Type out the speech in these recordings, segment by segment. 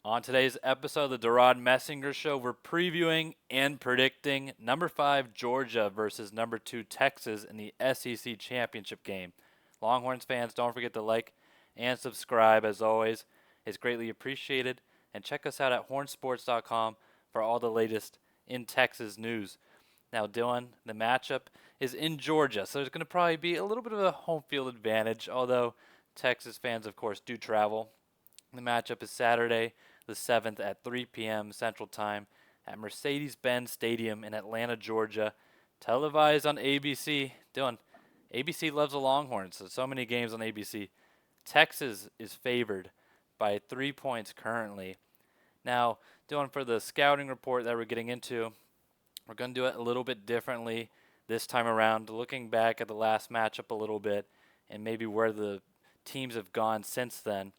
On today's episode of the DeRaud-Messinger Show, we're previewing and predicting number 5 Georgia versus number 2 Texas in the SEC championship game. Longhorns fans, don't forget to like and subscribe. As always, it's greatly appreciated. And check us out at HornSports.com for all the latest in Texas news. Now, Dylan, the matchup is in Georgia, so there's going to probably be a little bit of a home field advantage, although Texas fans, of course, do travel. The matchup is Saturday, the 7th at 3 p.m. Central Time at Mercedes-Benz Stadium in Atlanta, Georgia. Televised on ABC. Dylan, ABC loves the Longhorns, so many games on ABC. Texas is favored by 3 points currently. Now, Dylan, for the scouting report that we're getting into, we're going to do it a little bit differently this time around, looking back at the last matchup a little bit and maybe where the teams have gone since then.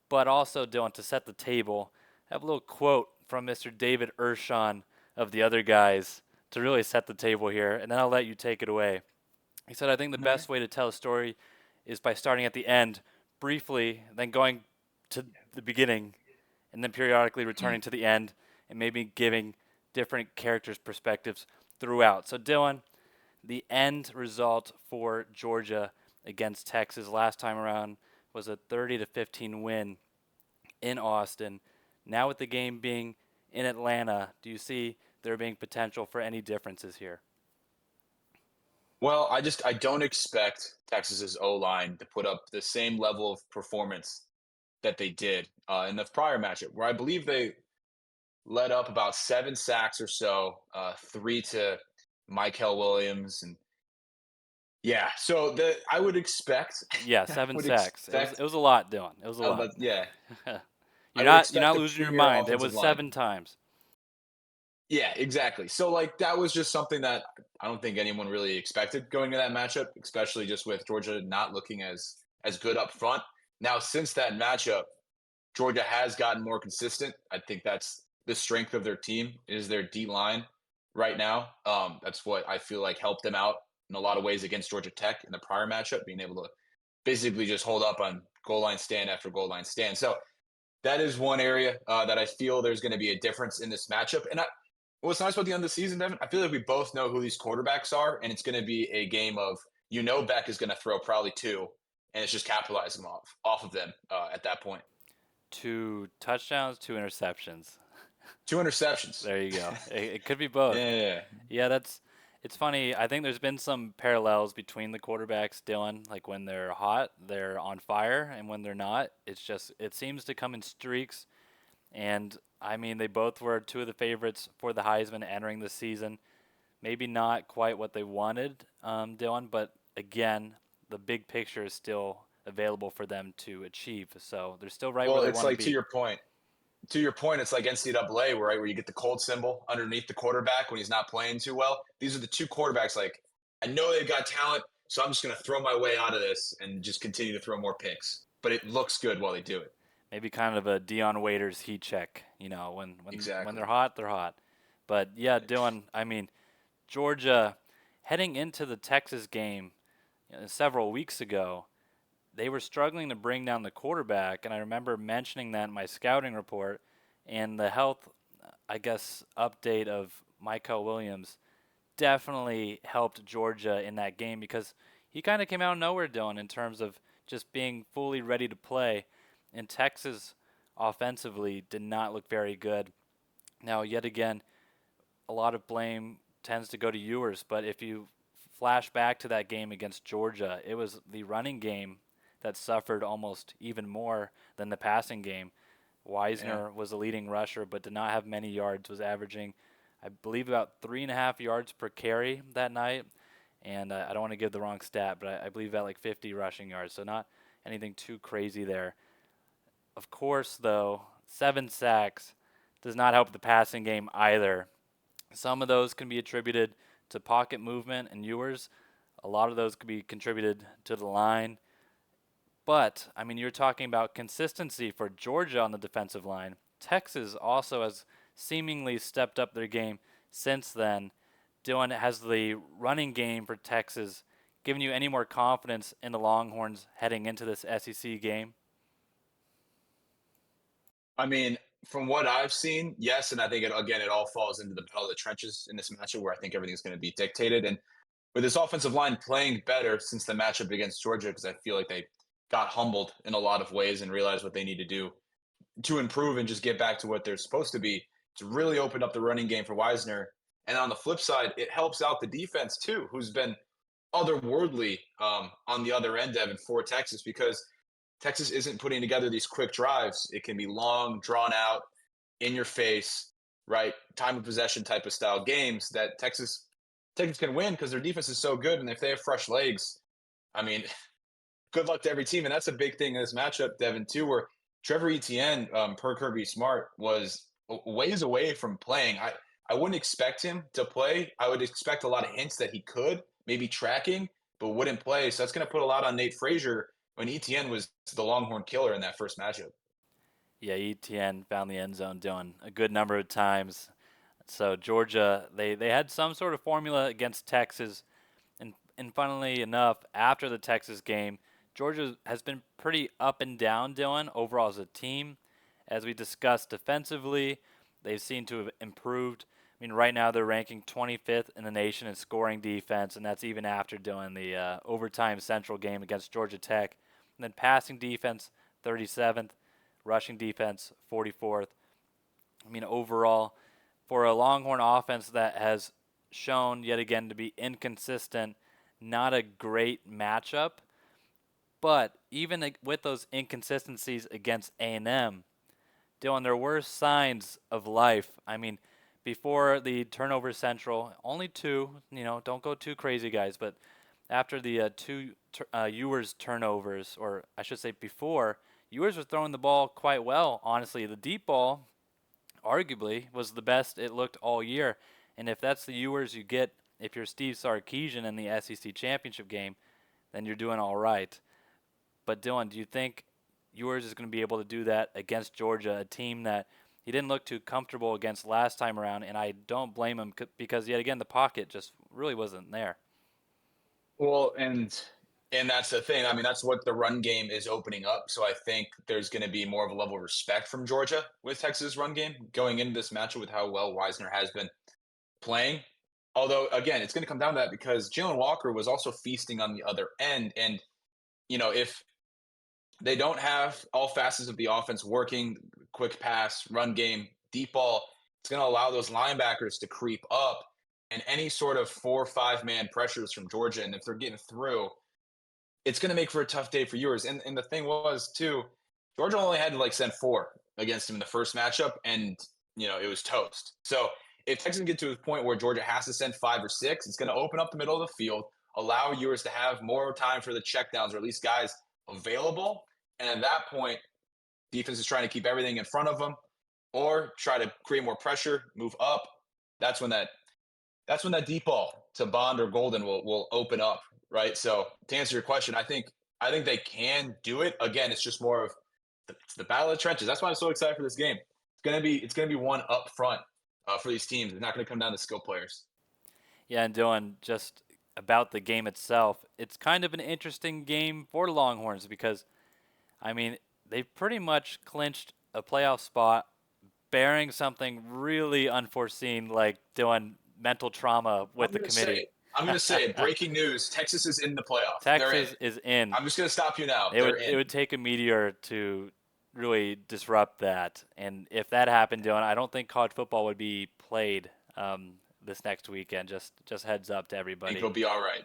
But also, Dylan, to set the table, I have a little quote from Mr. David Ershon of the other guys to really set the table here, and then I'll let you take it away. He said, I think the All right. best way to tell a story is by starting at the end briefly, then going to the beginning, and then periodically returning to the end, and maybe giving different characters' perspectives throughout. So, Dylan, the end result for Georgia against Texas last time around was a 30-15 win in Austin. Now with the game being in Atlanta, do you see there being potential for any differences here? Well, I don't expect Texas's O line to put up the same level of performance that they did in the prior matchup, where I believe they let up about 7 sacks or so, three to Michael Williams, and yeah. So the I would expect, Yeah, I 7 would sacks. It was expect, it was a lot, Dylan. It was a lot. but yeah, you're I would not expect a losing your premier mind. It offensive was line. 7 times. Yeah, exactly. So like that was just something that I don't think anyone really expected going to that matchup, especially just with Georgia not looking as good up front. Now, since that matchup, Georgia has gotten more consistent. I think that's the strength of their team is their D line right now. That's what I feel like helped them out in a lot of ways against Georgia Tech in the prior matchup, being able to basically just hold up on goal line stand after goal line stand. So that is one area that I feel there's going to be a difference in this matchup. And what's nice about the end of the season, Devin, I feel like we both know who these quarterbacks are, and it's going to be a game of Beck is going to throw probably two, and it's just capitalizing off of them at that point. 2 touchdowns, 2 interceptions. 2 interceptions. There you go. It could be both. Yeah. Yeah, it's funny. I think there's been some parallels between the quarterbacks, Dylan. Like when they're hot, they're on fire, and when they're not, it seems to come in streaks. And I mean, they both were 2 of the favorites for the Heisman entering the season. Maybe not quite what they wanted, Dylan, but again, the big picture is still available for them to achieve. So they're still right where Well, they it's want to like be. to your point, it's like NCAA, right, where you get the cold symbol underneath the quarterback when he's not playing too well. These are the two quarterbacks. Like, I know they've got talent, so I'm just going to throw my way out of this and just continue to throw more picks. But it looks good while they do it. Maybe kind of a Dion Waiters heat check. You know, when Exactly. they're hot, they're hot. But yeah, Dylan. I mean, Georgia heading into the Texas game several weeks ago, they were struggling to bring down the quarterback, and I remember mentioning that in my scouting report and the health, I guess, update of Michael Williams definitely helped Georgia in that game because he kind of came out of nowhere, Dylan, in terms of just being fully ready to play. And Texas offensively did not look very good. Now, yet again, a lot of blame tends to go to Ewers, but if you flash back to that game against Georgia, it was the running game that suffered almost even more than the passing game. Yeah. Wisner was the leading rusher, but did not have many yards, was averaging, I believe, about 3.5 yards per carry that night. And I don't want to give the wrong stat, but I believe about like 50 rushing yards, so not anything too crazy there. Of course, though, 7 sacks does not help the passing game either. Some of those can be attributed to pocket movement and Ewers. A lot of those could be contributed to the line. But, I mean, you're talking about consistency for Georgia on the defensive line. Texas also has seemingly stepped up their game since then. Dylan, has the running game for Texas given you any more confidence in the Longhorns heading into this SEC game? I mean, from what I've seen, yes, and I think it all falls into the battle of the trenches in this matchup where I think everything's going to be dictated. And with this offensive line playing better since the matchup against Georgia, because I feel like they got humbled in a lot of ways and realized what they need to do to improve and just get back to what they're supposed to be. It's really opened up the running game for Wisner. And on the flip side, it helps out the defense too, who's been otherworldly on the other end, Devon, for Texas, because Texas isn't putting together these quick drives. It can be long, drawn out, in your face, right? Time of possession type of style games that Texas can win because their defense is so good. And if they have fresh legs, I mean, good luck to every team. And that's a big thing in this matchup, Devin, too, where Trevor Etienne, per Kirby Smart, was ways away from playing. I wouldn't expect him to play. I would expect a lot of hints that he could, maybe tracking, but wouldn't play. So that's going to put a lot on Nate Frazier when Etienne was the Longhorn killer in that first matchup. Yeah, ETN found the end zone doing a good number of times. So Georgia, they had some sort of formula against Texas, and funnily enough, after the Texas game, Georgia has been pretty up and down, Dylan, overall as a team. As we discussed defensively, they've seemed to have improved. I mean, right now they're ranking 25th in the nation in scoring defense, and that's even after doing the overtime Central game against Georgia Tech. And then passing defense, 37th, rushing defense, 44th. I mean, overall, for a Longhorn offense that has shown yet again to be inconsistent, not a great matchup. But even with those inconsistencies against A&M, Dylan, there were signs of life. I mean, before the turnover central, only two. Don't go too crazy, guys. But after the two Ewers turnovers, or I should say before, Ewers was throwing the ball quite well. Honestly, the deep ball, arguably, was the best it looked all year. And if that's the Ewers you get, if you're Steve Sarkisian in the SEC championship game, then you're doing all right. But Dylan, do you think Ewers is going to be able to do that against Georgia, a team that he didn't look too comfortable against last time around? And I don't blame him because, yet again, the pocket just really wasn't there. Well, and that's the thing. I mean, that's what the run game is opening up. So I think there's going to be more of a level of respect from Georgia with Texas run game going into this matchup with how well Wisner has been playing. Although, again, it's going to come down to that because Jalen Walker was also feasting on the other end. And, if they don't have all facets of the offense working, quick pass, run game, deep ball, it's going to allow those linebackers to creep up and any sort of 4 or 5 man pressures from Georgia. And if they're getting through, it's going to make for a tough day for yours. And the thing was, too, Georgia only had to send 4 against him in the first matchup, and, it was toast. So if Texas can get to a point where Georgia has to send 5 or 6, it's going to open up the middle of the field, allow Ewers to have more time for the checkdowns or at least guys available. And at that point, defense is trying to keep everything in front of them or try to create more pressure, move up. That's when that deep ball to Bond or Golden will open up, right? So to answer your question, I think they can do it. Again, it's just more of the battle of the trenches. That's why I'm so excited for this game. It's gonna be one up front for these teams. It's not gonna come down to skill players. Yeah, and Dylan, just about the game itself, it's kind of an interesting game for the Longhorns because, I mean, they've pretty much clinched a playoff spot, bearing something really unforeseen like Dylan mental trauma with the committee. I'm gonna say it. Breaking news: Texas is in the playoff. They're in. Texas is in. I'm just gonna stop you now. It They're would in. it would take a meteor to really disrupt that, and if that happened, Dylan, I don't think college football would be played this next weekend. Just heads up to I think everybody. it'll be all right.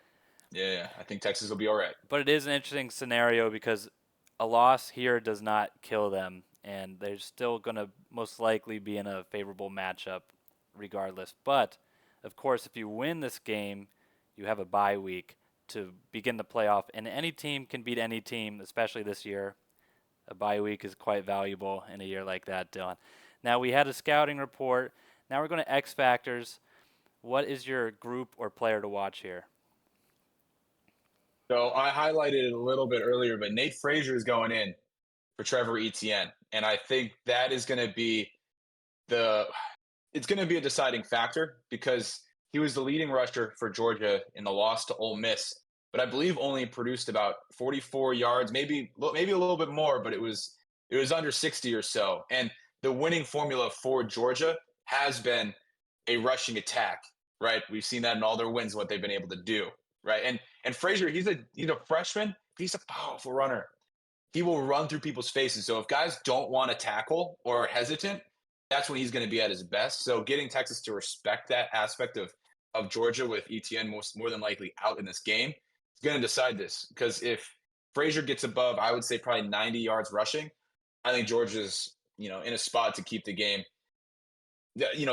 Yeah, I think Texas will be all right. But it is an interesting scenario because a loss here does not kill them, and they're still going to most likely be in a favorable matchup regardless. But, of course, if you win this game, you have a bye week to begin the playoff, and any team can beat any team, especially this year. A bye week is quite valuable in a year like that, Dylan. Now, we had a scouting report. Now we're going to X Factors. What is your group or player to watch here? So I highlighted it a little bit earlier, but Nate Frazier is going in for Trevor Etienne, and I think that is going to be the it's going to be a deciding factor because he was the leading rusher for Georgia in the loss to Ole Miss, but I believe only produced about 44 yards, maybe a little bit more, but it was under 60 or so. And the winning formula for Georgia has been a rushing attack, right? We've seen that in all their wins, what they've been able to do, right? And Frazier, he's a freshman, he's a powerful runner. He will run through people's faces. So if guys don't want to tackle or are hesitant, that's when he's going to be at his best. So getting Texas to respect that aspect of Georgia with ETN more than likely out in this game is going to decide this. Because if Frazier gets above, I would say probably 90 yards rushing, I think Georgia's in a spot to keep the game.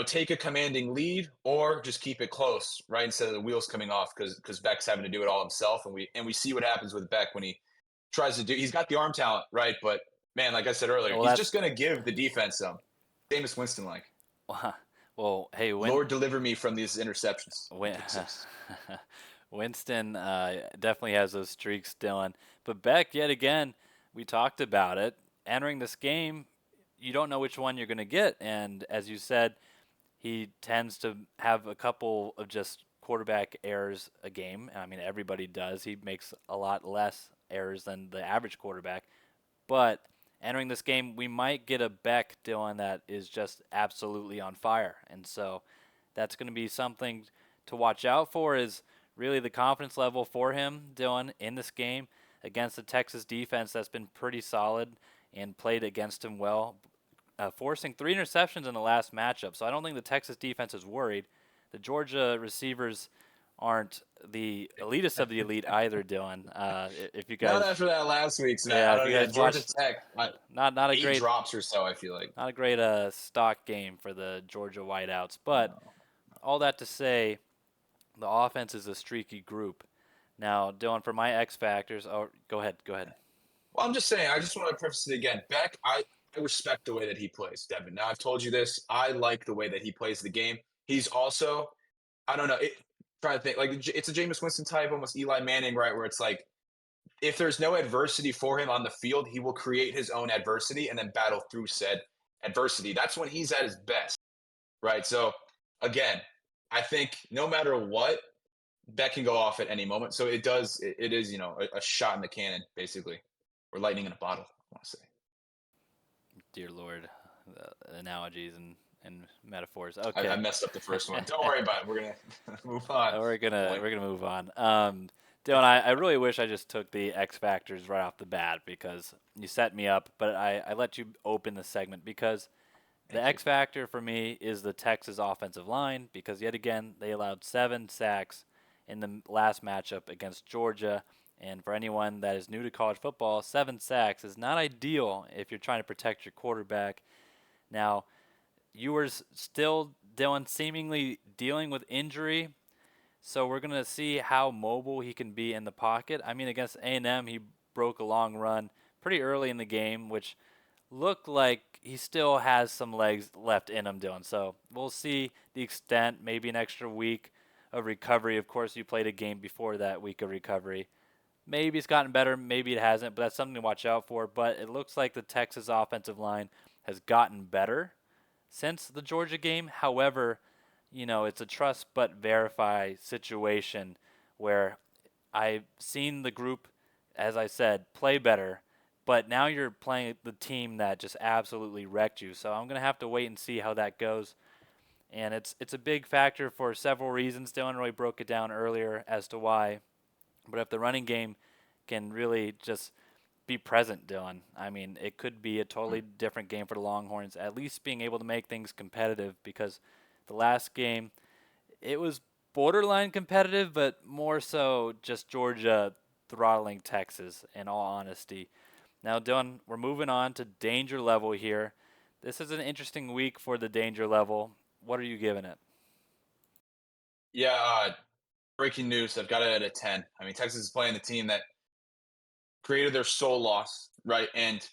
Take a commanding lead or just keep it close, right? Instead of the wheels coming off because Beck's having to do it all himself, and we see what happens with Beck when he tries to do. He's got the arm talent, right? But man, like I said earlier, Well, he's that's just going to give the defense some. Jameis Winston like. well. Hey, Lord, deliver me from these interceptions. Win- Pick six. Winston definitely has those streaks, Dylan. But Beck, yet again, we talked about it. Entering this game, you don't know which one you're going to get, and as you said, he tends to have a couple of just quarterback errors a game. I mean, everybody does. He makes a lot less errors than the average quarterback. But entering this game, we might get a Beck, Dylan, that is just absolutely on fire. And so that's going to be something to watch out for, is really the confidence level for him, Dylan, in this game against the Texas defense that's been pretty solid and played against him well, forcing 3 interceptions in the last matchup. So I don't think the Texas defense is worried. The Georgia receivers aren't the elitist of the elite either, Dylan. If you Not guys, after that last week's, man. yeah, I if don't you know. Yeah, guys Georgia watched, Tech, not a 8 great, drops or so, I feel like. not a great stock game for the Georgia wideouts. But No. all that to say, the offense is a streaky group. Now, Dylan, for my X factors, oh, go ahead. Well, I'm just saying, I just want to preface it again. Beck, I respect the way that he plays, Devin. Now, I've told you this. I like the way that he plays the game. He's also, I don't know, trying to think, like, it's a Jameis Winston type, almost Eli Manning, right? Where it's like, if there's no adversity for him on the field, he will create his own adversity and then battle through said adversity. That's when he's at his best, right? So, again, I think no matter what, Beck can go off at any moment. So it is, a shot in the cannon, basically, or lightning in a bottle, I want to say. Dear Lord, the analogies and metaphors. I Okay. messed up the first one. Don't worry about it. We're gonna move on. Boy. We're gonna move on. Dylan, I really wish I just took the X factors right off the bat because you set me up, but I let you open the segment because the Thank you. X factor for me is the Texas offensive line because yet again they allowed 7 sacks in the last matchup against Georgia. And for anyone that is new to college football, 7 sacks is not ideal if you're trying to protect your quarterback. Now, you were still, Dylan, seemingly dealing with injury, so we're going to see how mobile he can be in the pocket. I mean, against A&M, he broke a long run pretty early in the game, which looked like he still has some legs left in him, Dylan. So we'll see the extent, maybe an extra week of recovery. Of course, you played a game before that week of recovery. Maybe it's gotten better, maybe it hasn't, but that's something to watch out for. But it looks like the Texas offensive line has gotten better since the Georgia game. However, it's a trust but verify situation where I've seen the group, as I said, play better, but now you're playing the team that just absolutely wrecked you. So I'm going to have to wait and see how that goes. And it's a big factor for several reasons. Dylan really broke it down earlier as to why. But if the running game can really just be present, Dylan, I mean, it could be a totally different game for the Longhorns, at least being able to make things competitive because the last game, it was borderline competitive, but more so just Georgia throttling Texas, in all honesty. Now, Dylan, we're moving on to danger level here. This is an interesting week for the danger level. What are you giving it? Yeah, breaking news. I've got it at a 10. I mean, Texas is playing the team that created their sole loss, right? And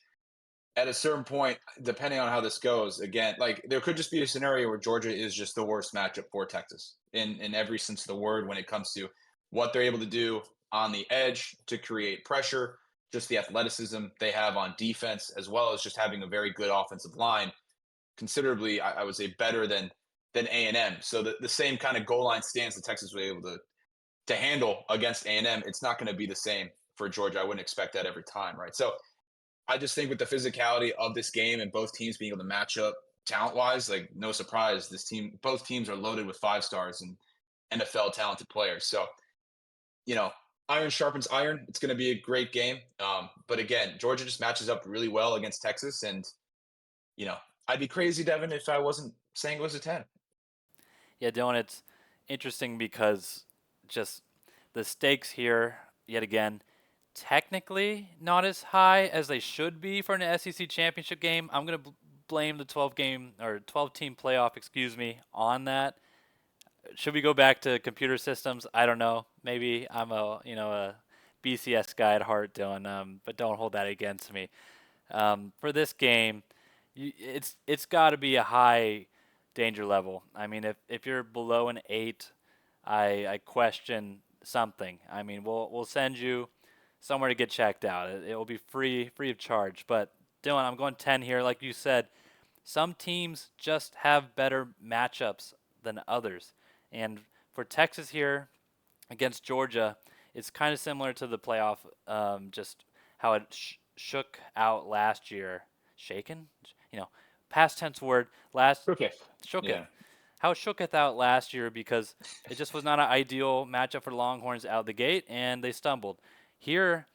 at a certain point, depending on how this goes, again, like there could just be a scenario where Georgia is just the worst matchup for Texas in every sense of the word when it comes to what they're able to do on the edge to create pressure, just the athleticism they have on defense, as well as just having a very good offensive line, considerably, I would say, better than A&M. So the same kind of goal line stance that Texas was able to handle against A&M, it's not going to be the same for Georgia. I wouldn't expect that every time, right? So I just think with the physicality of this game and both teams being able to match up talent wise, like no surprise, both teams are loaded with 5 stars and NFL talented players. So, you know, iron sharpens iron. It's going to be a great game. But again, Georgia just matches up really well against Texas. And, you know, I'd be crazy, Devin, if I wasn't saying it was a 10. Yeah, Dylan, it's interesting because just the stakes here, yet again, technically not as high as they should be for an SEC championship game. I'm going to blame the 12 game or 12 team playoff, excuse me, on that. Should we go back to computer systems? I don't know. Maybe I'm a BCS guy at heart, Dylan, but don't hold that against me. For this game, it's got to be a high danger level. I mean, if you're below an 8, I question something. I mean, we'll send you somewhere to get checked out. It will be free of charge. But Dylan, I'm going 10 here. Like you said, some teams just have better matchups than others. And for Texas here against Georgia, it's kind of similar to the playoff, just how it shook out last year. Shaken? You know, past tense word. Okay. Shooketh. Yeah. How it shooketh out last year because it just was not an ideal matchup for the Longhorns out of the gate, and they stumbled. Here,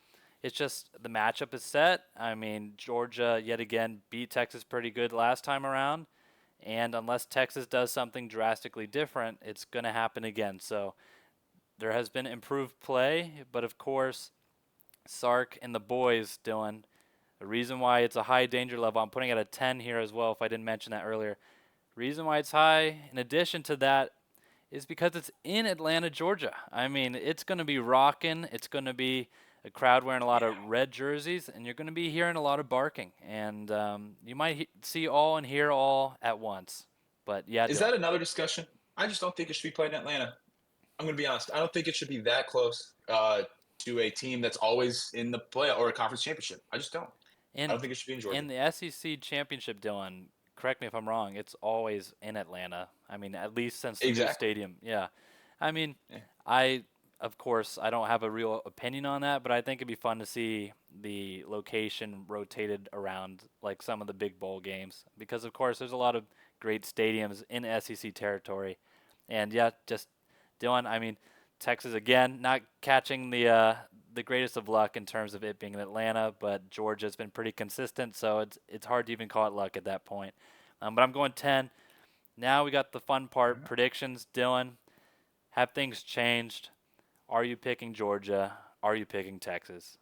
it's just the matchup is set. I mean, Georgia yet again beat Texas pretty good last time around, and unless Texas does something drastically different, it's going to happen again. So there has been improved play, but of course, Sark and the boys, Dylan, the reason why it's a high danger level, I'm putting it at a 10 here as well if I didn't mention that earlier. Reason why it's high, in addition to that, is because it's in Atlanta, Georgia. I mean, it's going to be rocking. It's going to be a crowd wearing a lot of red jerseys, and you're going to be hearing a lot of barking. And you might see all and hear all at once. But yeah, Is Dylan. that another discussion? I just don't think it should be played in Atlanta. I'm going to be honest. I don't think it should be that close to a team that's always in the play or a conference championship. I just don't. I In don't think it should be in Georgia. in the SEC championship, Dylan, correct me if I'm wrong, it's always in Atlanta. I mean, at least since the new Exactly. stadium. Yeah. I mean, Yeah. I of course I don't have a real opinion on that, but I think it'd be fun to see the location rotated around like some of the big bowl games because of course there's a lot of great stadiums in SEC territory. And yeah, just Dylan, I mean, Texas again not catching the greatest of luck in terms of it being in Atlanta, but Georgia's been pretty consistent, so it's hard to even call it luck at that point. But I'm going 10. Now we got the fun part, predictions. Dylan, have things changed? Are you picking Georgia? Are you picking Texas?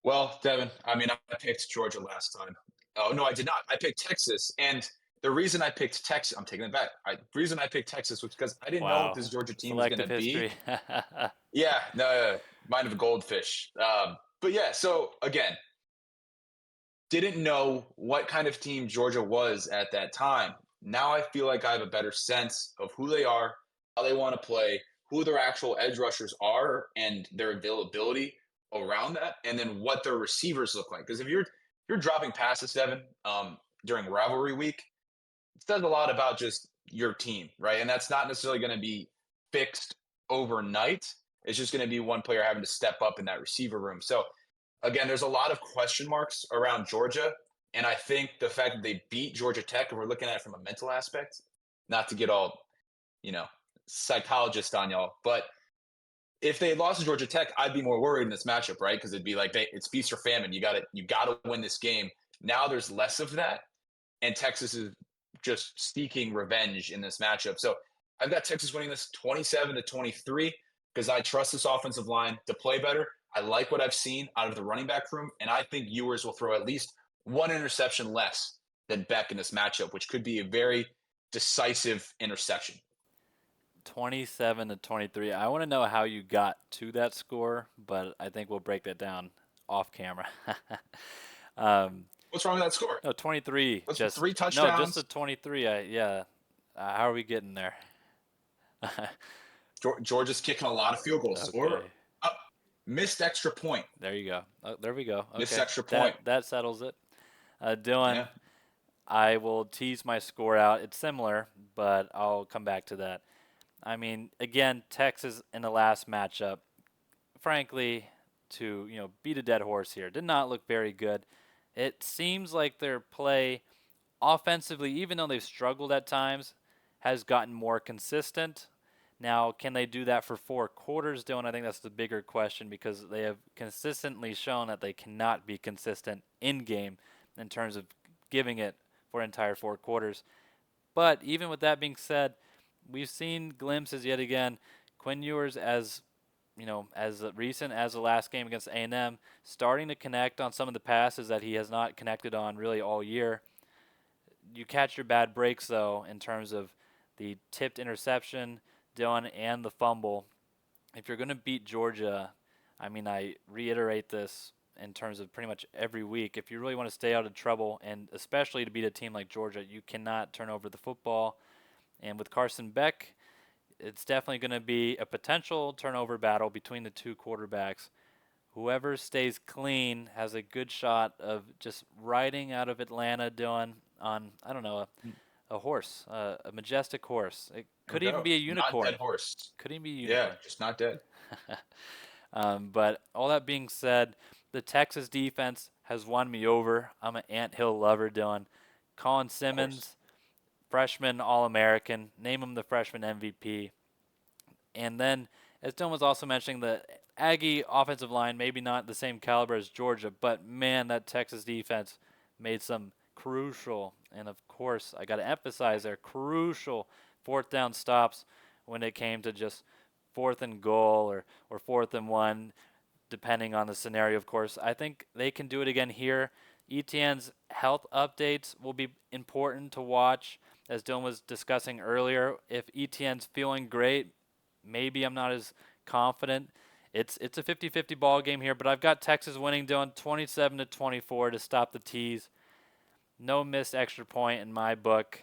Well, Devin, I mean, I picked Georgia last time. Oh, no, I did not. I picked Texas. And the reason I picked Texas, I'm taking it back. The reason I picked Texas was because I didn't know what Wow, this Georgia team was going selective to be. history. Yeah, no, mind of a goldfish. But yeah, so again, didn't know what kind of team Georgia was at that time. Now I feel like I have a better sense of who they are, how they want to play, who their actual edge rushers are, and their availability around that, and then what their receivers look like. Because if you're dropping passes, Devin, during rivalry week, it says a lot about just your team, right? And that's not necessarily going to be fixed overnight. It's just going to be one player having to step up in that receiver room. So again, there's a lot of question marks around Georgia. And I think the fact that they beat Georgia Tech, and we're looking at it from a mental aspect, not to get all, you know, psychologist on y'all, but if they lost to Georgia Tech, I'd be more worried in this matchup, right? Because it'd be like it's feast or famine. You got to win this game. Now there's less of that, and Texas is just seeking revenge in this matchup. So I've got Texas winning this 27-23 because I trust this offensive line to play better. I like what I've seen out of the running back room, and I think Ewers will throw at least one interception less than Beck in this matchup, which could be a very decisive interception. 27-23. I want to know how you got to that score, but I think we'll break that down off camera. um, What's wrong with that score? no, 23. What's Just three no, just a touchdowns? 23. Yeah. How are we getting there? Georgia's kicking a lot of field goals, or Okay. uh, missed extra point. There you go. Oh, there we go. Missed Okay. extra That point. that settles it. Dylan, Yeah. I will tease my score out. It's similar, but I'll come back to that. I mean, again, Texas in the last matchup, frankly, to, beat a dead horse here. Did not look very good. It seems like their play offensively, even though they've struggled at times, has gotten more consistent. Now, can they do that for 4 quarters, Dylan? I think that's the bigger question because they have consistently shown that they cannot be consistent in game in terms of giving it for entire 4 quarters. But even with that being said, we've seen glimpses yet again. Quinn Ewers, as as recent as the last game against A&M, starting to connect on some of the passes that he has not connected on really all year. You catch your bad breaks, though, in terms of the tipped interception, Dylan, and the fumble. If you're going to beat Georgia, I reiterate this in terms of pretty much every week. If you really want to stay out of trouble, and especially to beat a team like Georgia, you cannot turn over the football. And with Carson Beck, it's definitely going to be a potential turnover battle between the two quarterbacks. Whoever stays clean has a good shot of just riding out of Atlanta, Dylan, on, I don't know, a horse, a majestic horse. It No could even doubt. be a Not unicorn. dead horse. Could even be a Yeah, unicorn. just not dead. But all that being said, the Texas defense has won me over. I'm an Ant Hill lover, Dylan. Colin Of course. Simmons, freshman All-American. Name him the freshman MVP. And then, as Dylan was also mentioning, the Aggie offensive line, maybe not the same caliber as Georgia, but man, that Texas defense made some crucial, and of course, I got to emphasize their crucial fourth down stops when it came to just fourth and goal or fourth and one, depending on the scenario, of course. I think they can do it again here. ETN's health updates will be important to watch, as Dylan was discussing earlier. If ETN's feeling great, maybe I'm not as confident. It's a 50-50 ball game here, but I've got Texas winning, Dylan, 27-24 to stop the tease. No missed extra point in my book.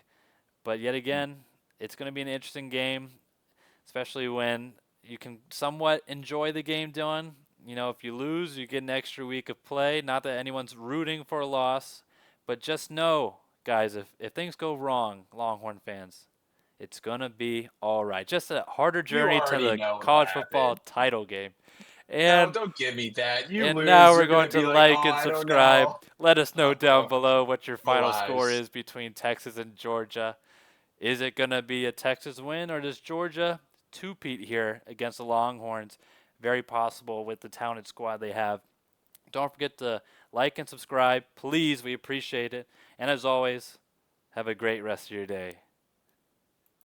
But yet again, it's going to be an interesting game, especially when you can somewhat enjoy the game, Dylan. If you lose, you get an extra week of play. Not that anyone's rooting for a loss, but just know, guys, if things go wrong, Longhorn fans, it's going to be all right. Just a harder You journey to already the know what'll college football happen. title game. No, And don't give me that. You and now lose, we're you're going gonna to be like, oh, like and I don't subscribe. know. Let us know down Uh-oh. below what your No final score lies. is between Texas and Georgia. Is it going to be a Texas win, or does Georgia two-peat here against the Longhorns? Very possible with the talented squad they have. Don't forget to like and subscribe. Please, we appreciate it. And as always, have a great rest of your day.